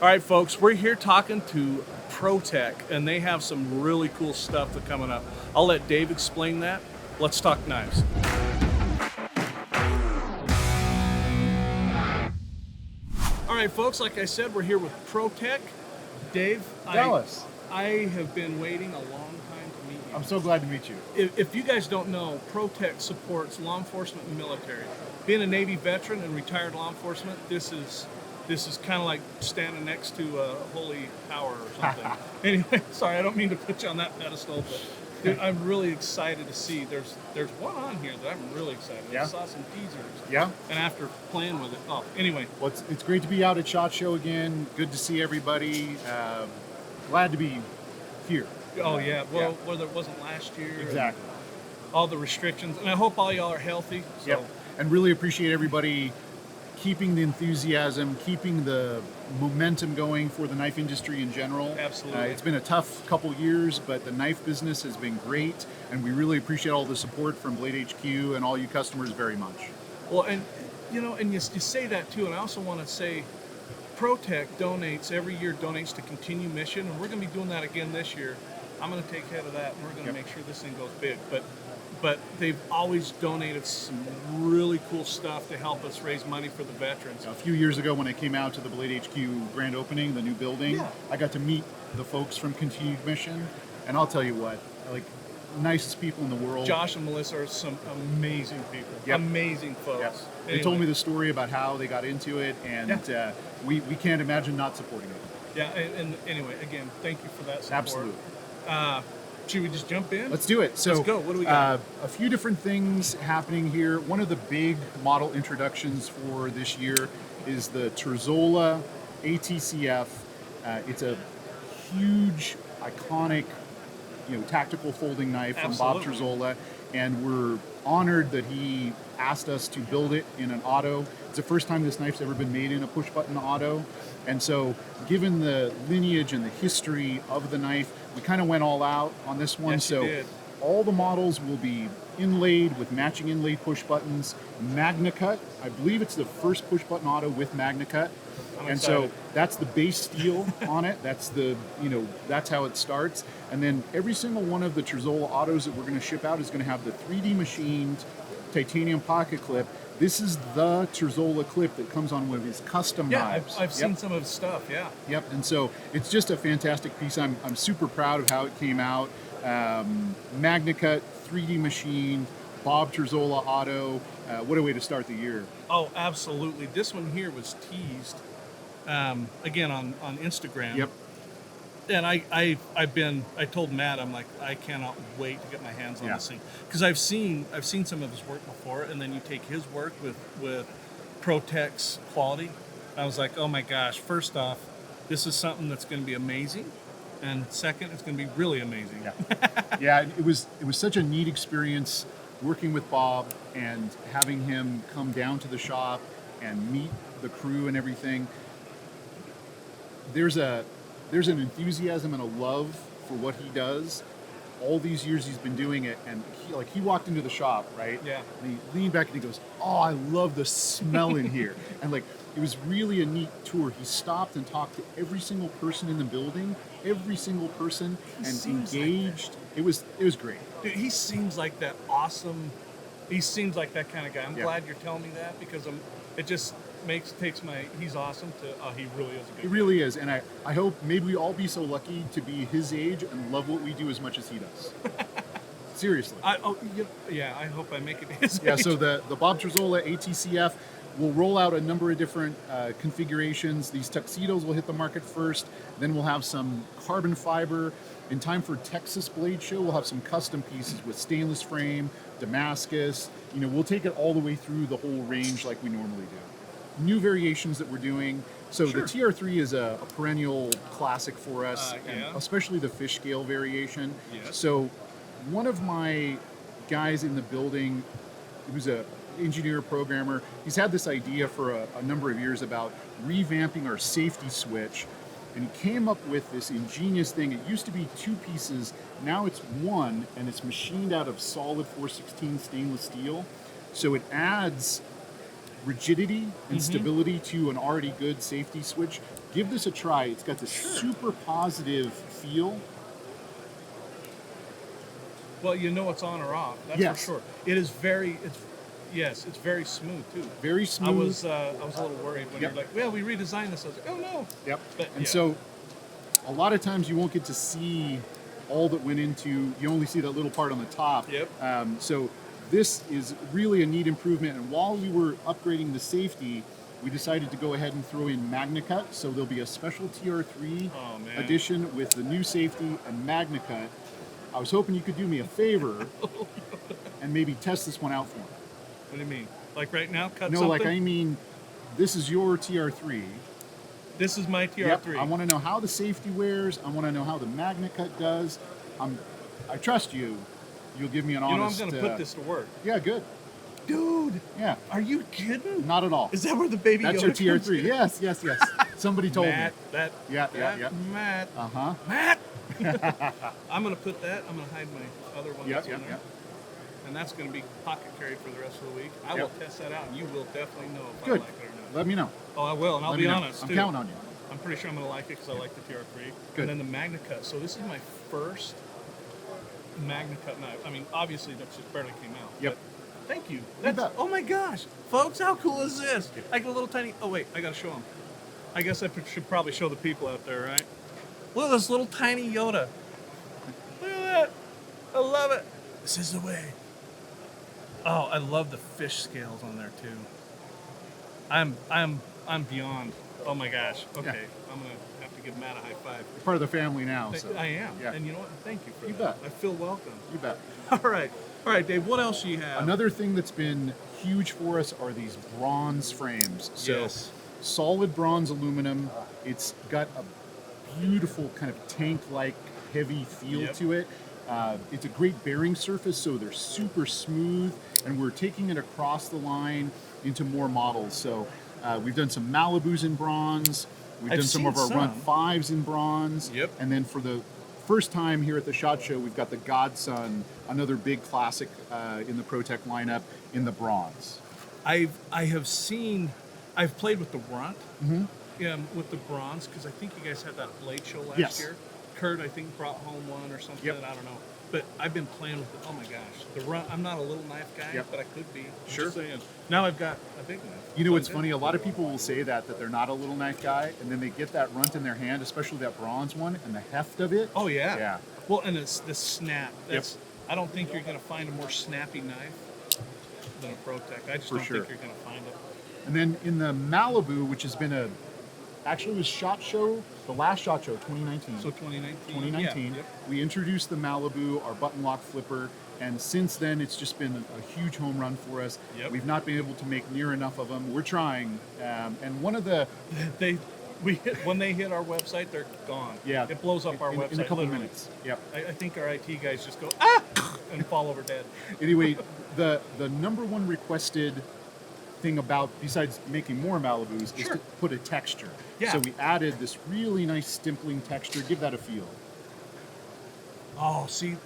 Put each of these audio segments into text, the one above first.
All right, folks, we're here talking to ProTech, and they have some really cool stuff that's coming up. I'll let Dave explain that. Let's talk knives. All right, folks, like I said, we're here with ProTech. Dave, Dallas. I have been waiting a long time to meet you. I'm so glad to meet you. If you guys don't know, ProTech supports law enforcement and military. Being a Navy veteran and retired law enforcement, this is kind of like standing next to a holy power or something. Anyway, sorry, I don't mean to put you on that pedestal, but dude, I'm really excited to see. There's one on here that I'm really excited. Yeah? I saw some teasers. Yeah? And after playing with it, anyway. Well, it's great to be out at SHOT Show again. Good to see everybody. Glad to be here. Oh yeah, well, whether it wasn't last year. Exactly. All the restrictions, and I hope all y'all are healthy. So. Yep. And really appreciate everybody keeping the enthusiasm, keeping the momentum going for the knife industry in general. Absolutely. It's been a tough couple years, but the knife business has been great, and we really appreciate all the support from Blade HQ and all you customers very much. Well, and you say that too, and I also want to say, ProTech every year donates to Continue Mission, and we're going to be doing that again this year. I'm going to take head of that, and we're going to make sure this thing goes big. But they've always donated some really cool stuff to help us raise money for the veterans. A few years ago when I came out to the Blade HQ grand opening, the new building, I got to meet the folks from Continued Mission, and I'll tell you what, like, nicest people in the world. Josh and Melissa are some amazing people, amazing folks. Yep. Anyway. They told me the story about how they got into it, and we can't imagine not supporting it. Yeah, and anyway, again, thank you for that support. Absolutely. Should we just jump in? Let's do it. So, let's go. What do we got? A few different things happening here. One of the big model introductions for this year is the Terzola ATCF. It's a huge, iconic, tactical folding knife from Bob Terzola, and we're honored that he asked us to build it in an auto. It's the first time this knife's ever been made in a push-button auto, and so given the lineage and the history of the knife, we kind of went all out on this one. Yes, so all the models will be inlaid with matching inlaid push buttons. Magna Cut, I believe it's the first push button auto with Magna Cut. And so that's the base steel on it. That's that's how it starts. And then every single one of the Terzola autos that we're going to ship out is going to have the 3D machined titanium pocket clip. This is the Terzola clip that comes on one of his custom knives. I've seen some of his stuff, Yep, and so it's just a fantastic piece. I'm super proud of how it came out. Magna Cut, 3D machined, Bob Terzola auto. What a way to start the year. Oh, absolutely. This one here was teased, again, on Instagram. Yep. And I told Matt, I'm like, I cannot wait to get my hands on this thing, because I've seen some of his work before, and then you take his work with ProTech's quality. I was like, oh my gosh! First off, this is something that's going to be amazing, and second, it's going to be really amazing. Yeah, it was such a neat experience working with Bob and having him come down to the shop and meet the crew and everything. There's an enthusiasm and a love for what he does. All these years he's been doing it, and he walked into the shop, right? Yeah. And he leaned back and he goes, "Oh, I love the smell in here." And it was really a neat tour. He stopped and talked to every single person in the building, every single person, and engaged. It was great. Dude, he seems like that awesome. He seems like that kind of guy. I'm glad you're telling me that, because it just he's awesome to, he really is a good guy. He really is, and I hope maybe we all be so lucky to be his age and love what we do as much as he does. Seriously. I hope I make it his Yeah, age. so the Bob Terzola ATCF will roll out a number of different configurations. These tuxedos will hit the market first, then we'll have some carbon fiber. In time for Texas Blade Show, we'll have some custom pieces with stainless frame, Damascus. We'll take it all the way through the whole range like we normally do. New variations that we're doing. So the TR3 is a perennial classic for us, and especially the fish scale variation. Yes. So one of my guys in the building, who's a engineer programmer, he's had this idea for a number of years about revamping our safety switch, and he came up with this ingenious thing. It used to be two pieces, now it's one, and it's machined out of solid 416 stainless steel. So it adds rigidity and stability to an already good safety switch, give this a try. It's got this super positive feel. Well, you know it's on or off. That's Yes. for sure. It is very. Yes, it's very smooth too. Very smooth. I was a little worried when Yep. you're like, well, we redesigned this. I was like, oh no. Yep. But, And yeah. so a lot of times you won't get to see all that went into, you only see that little part on the top. Yep. So this is really a neat improvement. And while we were upgrading the safety, we decided to go ahead and throw in MagnaCut. So there'll be a special TR3 Oh, man. edition with the new safety and MagnaCut. I was hoping you could do me a favor and maybe test this one out for me. What do you mean? Like right now, cut No, something? like I mean, this is your TR3. This is my Yep, TR3. I want to know how the safety wears. I want to know how the MagnaCut does. I trust you. You'll give me an you know, I'm honest. going to put this to work. Yeah, good. Dude, Yeah, are you kidding? not at all. Is that where the baby That's Yoda your comes TR3. in? Yes, yes, yes. Somebody told Matt, me. that. Yeah, that, yeah. Matt. Uh huh. Matt. I'm going to put that. I'm going to hide my other one Yep, that's yep, in there. yep. And that's going to be pocket carried for the rest of the week. I Yep. will test that out, and you will definitely know if Good. I like it or not. Let me know. Oh, I will, and I'll Let be me know. honest, I'm too. counting on you. I'm pretty sure I'm going to like it because I like the TR3. Good. And then the MagnaCut. So this is my first MagnaCut knife. I mean, obviously, that just barely came out. Yep. but Thank you. bet. That's, oh my gosh. Folks, how cool is this? I get a little tiny... Oh, wait. I got to show them. I guess I should probably show the people out there, right? Look at this little tiny Yoda. Look at that. I love it. This is the way. Oh, I love the fish scales on there, too. I'm beyond. Oh my gosh. Okay. Yeah. I'm going to have to give Matt a high five. You're part of the family now. So. I am. Yeah. And you know what? Thank you for You that. bet. I feel welcome. You bet. All right. All right, Dave, what else do you have? Another thing that's been huge for us are these bronze frames. So Yes. solid bronze aluminum. It's got a beautiful kind of tank-like heavy feel Yep. to it. It's a great bearing surface, so they're super smooth, and we're taking it across the line into more models. So we've done some Malibus in bronze. We've I've done some of seen our Run some. 5s in bronze. Yep. And then for the first time here at the SHOT Show, we've got the Godson, another big classic in the ProTech lineup, in the bronze. I've played with the Runt, with the bronze, because I think you guys had that blade show last Yes. year. Kurt, I think, brought home one or something. Yep. I don't know. But I've been playing with it. Oh my gosh. The Runt, I'm not a little knife guy, Yep. but I could be. I'm Sure. just saying. Now I've got a big knife. You know So what's I'm funny? good. A lot of people will say that they're not a little knife guy, and then they get that runt in their hand, especially that bronze one, and the heft of it. Oh yeah. Yeah. Well, and it's the snap. That's. I don't think you're going to find a more snappy knife than a ProTech. I just For don't sure. think you're going to find it. And then in the Malibu, which has been actually it was SHOT Show, the last SHOT Show, 2019. So 2019. 2019, Yeah. Yep. we introduced the Malibu, our button lock flipper, and since then it's just been a huge home run for us. Yep. We've not been able to make near enough of them. We're trying, and one of the When they hit our website, they're gone. yeah, It blows up our website in a couple literally. minutes. Yep. I think our IT guys just go and fall over dead. Anyway, the number one requested thing about, besides making more Malibus, is Sure. to put a texture. Yeah. So we added this really nice stimpling texture. Give that a feel. Oh, see,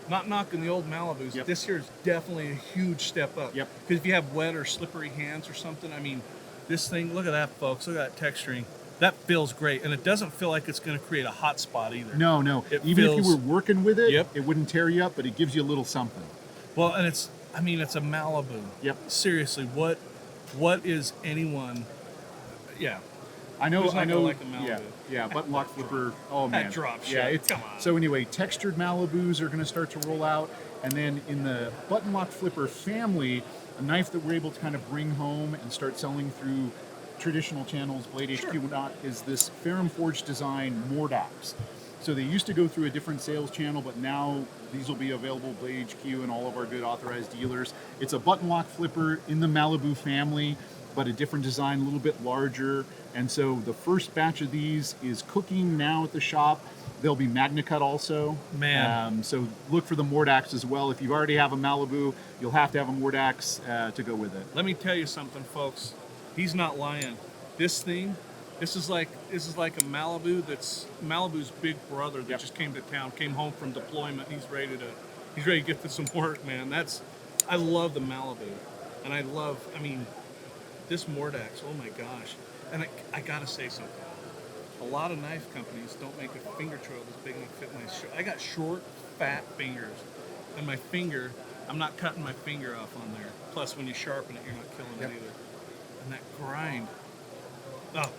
not knocking the old Malibus. Yep. This here is definitely a huge step up. Yep. Because if you have wet or slippery hands or something, I mean, this thing. Look at that, folks. Look at that texturing. That feels great, and it doesn't feel like it's going to create a hot spot either. No. It Even if feels- you were working with it, Yep. it wouldn't tear you up, but it gives you a little something. Well, and it's a Malibu. Yep. Seriously, what is anyone? Yeah. I know. Who's not I gonna know. like the Malibu? Yeah. Button lock flipper. Oh man, That drop Yeah, shit. it's Come on. So anyway, textured Malibus are going to start to roll out, and then in the button lock flipper family, a knife that we're able to kind of bring home and start selling through traditional channels, Blade HQ and not, is this Ferrum Forge design Mordax. So they used to go through a different sales channel, but now these will be available Blade HQ and all of our good authorized dealers. It's a button lock flipper in the Malibu family, but a different design, a little bit larger. And so the first batch of these is cooking now at the shop. They'll be MagnaCut also. Man. So look for the Mordax as well. If you already have a Malibu, you'll have to have a Mordax to go with it. Let me tell you something, folks. He's not lying. This thing, this is like a Malibu that's Malibu's big brother that Yep. just came to town, came home from deployment. He's ready to get to some work, man. I love the Malibu, and I mean, this Mordax. Oh my gosh, And I gotta say something. A lot of knife companies don't make a finger trail this big enough to fit my I got short, fat fingers, and my finger, I'm not cutting my finger off on there. Plus, when you sharpen it, you're not killing it either. And that grind. Oh,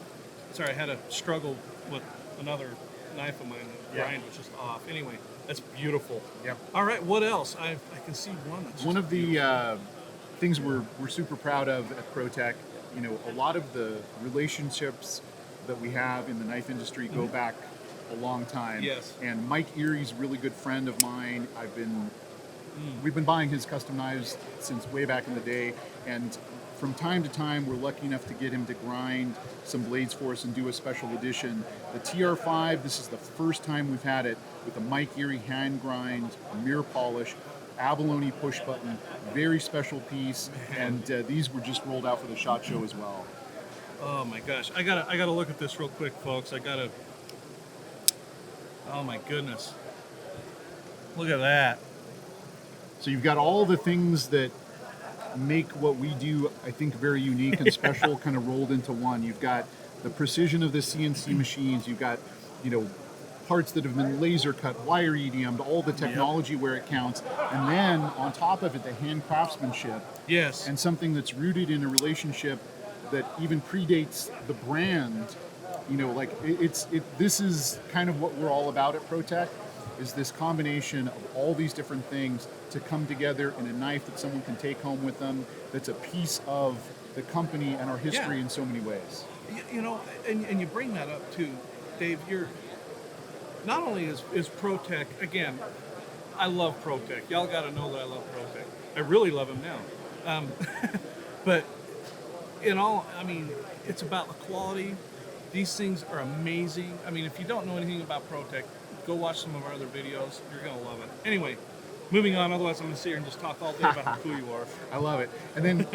sorry, I had a struggle with another knife of mine. The grind was just off. Anyway, that's beautiful. Yep. All right, what else? I can see one that's One just of the things we're super proud of at ProTech, you know, a lot of the relationships that we have in the knife industry go back a long time. Yes. And Mike Irie's a really good friend of mine. We've been buying his custom knives since way back in the day, and from time to time we're lucky enough to get him to grind some blades for us and do a special edition. The TR5, this is the first time we've had it with a Mike Irie hand grind, mirror polish, abalone push button, very special piece, and these were just rolled out for the SHOT Show as well. Oh my gosh, I gotta look at this real quick, folks. Oh my goodness, look at that. So you've got all the things that make what we do, I think, very unique and special kind of rolled into one. You've got the precision of the CNC machines. You've got, you know, parts that have been laser cut, wire EDM'd, all the technology where it counts. And then on top of it, the hand craftsmanship. Yes. And something that's rooted in a relationship that even predates the brand. You know, like this is kind of what we're all about at ProTech, is this combination of all these different things to come together in a knife that someone can take home with them, that's a piece of the company and our history in so many ways. You know, and you bring that up too, Dave. You're not only is ProTech, again, I love ProTech. Y'all got to know that I love ProTech. I really love him now. But in all, I mean, it's about the quality. These things are amazing. I mean, if you don't know anything about ProTech, go watch some of our other videos. You're going to love it. Anyway, moving on. Otherwise, I'm going to sit here and just talk all day about how cool you are. I love it. And then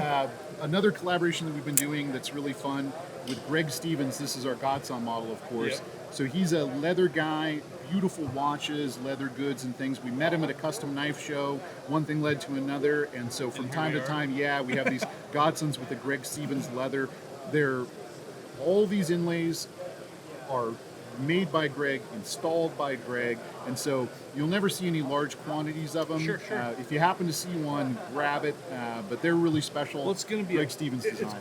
another collaboration that we've been doing that's really fun with Greg Stevens. This is our Godson model, of course. Yep. So he's a leather guy, beautiful watches, leather goods and things. We met him at a custom knife show. One thing led to another. And so from time to time, we have these Godsons with the Greg Stevens leather. All these inlays are made by Greg, installed by Greg, and so you'll never see any large quantities of them. Sure. If you happen to see one, grab it, but they're really special. Well, it's going to be Greg Stevens design.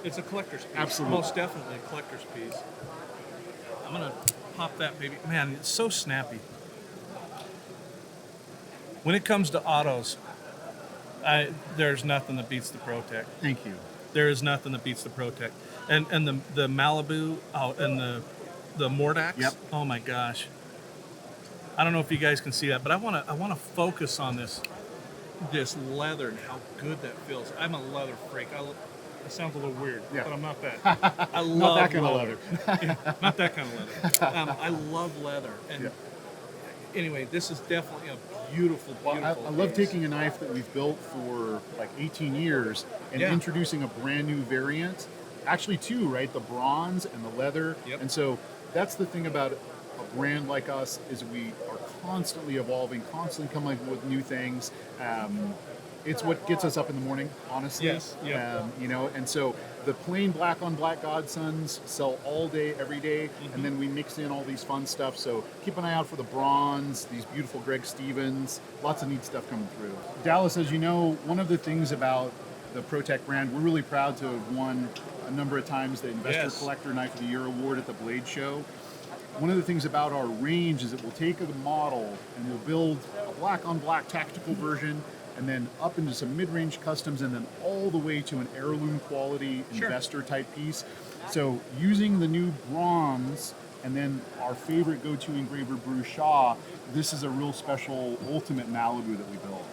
It's a collector's piece. Absolutely. Most definitely a collector's piece. I'm going to pop that baby. Man, it's so snappy. When it comes to autos, there's nothing that beats the ProTech. Thank you. There is nothing that beats the ProTech. And the Malibu, and the Mordax. Yep. Oh my gosh. I don't know if you guys can see that, but I want to focus on this leather and how good that feels. I'm a leather freak. It sounds a little weird, but I'm not that. I love Not that kind leather. of leather. Yeah, not that kind of leather. I love leather. And anyway, this is definitely a beautiful, beautiful I love piece. taking a knife that we've built for like 18 years and introducing a brand new variant. Actually, two, right? The bronze and the leather. Yep. And so that's the thing about a brand like us, is we are constantly evolving, constantly coming up with new things. It's what gets us up in the morning, honestly. Yes. Yep. You know, and so the plain black on black Godsons sell all day, every day, and then we mix in all these fun stuff. So keep an eye out for the bronze, these beautiful Greg Stevens, lots of neat stuff coming through. Dallas, as you know, one of the things about the ProTech brand, we're really proud to have won a number of times the Investor Collector Knife of the Year award at the Blade Show. One of the things about our range is that we'll take a model and we'll build a black on black tactical version, and then up into some mid-range customs, and then all the way to an heirloom quality investor type piece. So using the new bronze and then our favorite go-to engraver Bruce Shaw, this is a real special ultimate Malibu that we built.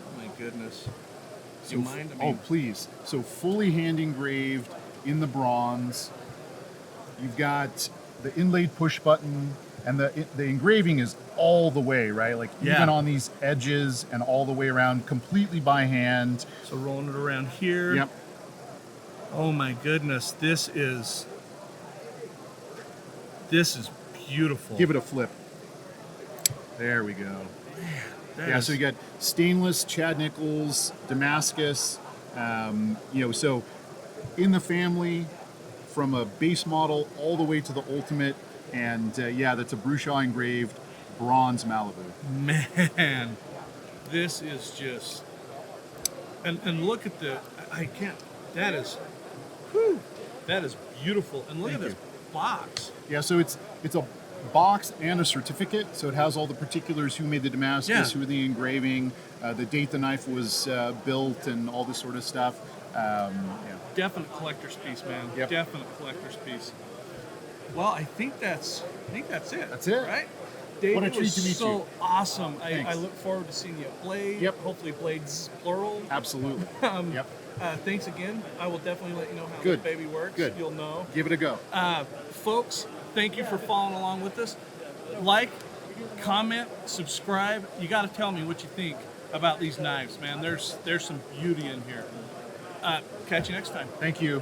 Oh my goodness. So, Do you mind? I mean, please. So fully hand engraved in the bronze. You've got the inlaid push button, and the engraving is all the way, right? Like even on these edges and all the way around, completely by hand. So rolling it around here. Yep. Oh my goodness, this is beautiful. Give it a flip. There we go. So you got stainless Chad Nichols, Damascus, So in the family, from a base model all the way to the ultimate, and that's a Brushaw engraved bronze Malibu. Man, this is just, and look at I can't, that is, whew, that is beautiful. And look Thank at this you. box. Yeah, so it's a box and a certificate, so it has all the particulars: who made the Damascus, who the engraving, the date the knife was built, and all this sort of stuff. Definite collector's piece, man. Yep. Definite collector's piece. Well, I think that's it. That's it. Right? David, What a it treat was to meet so you. awesome. I Thanks. look forward to seeing you at Blade. Yep. Hopefully Blade's plural. Absolutely. Yep. Thanks again. I will definitely let you know how Good. this baby works. Good. You'll know. Give it a go. Folks, thank you for following along with us. Like, comment, subscribe. You got to tell me what you think about these knives, man. There's some beauty in here. Catch you next time. Thank you.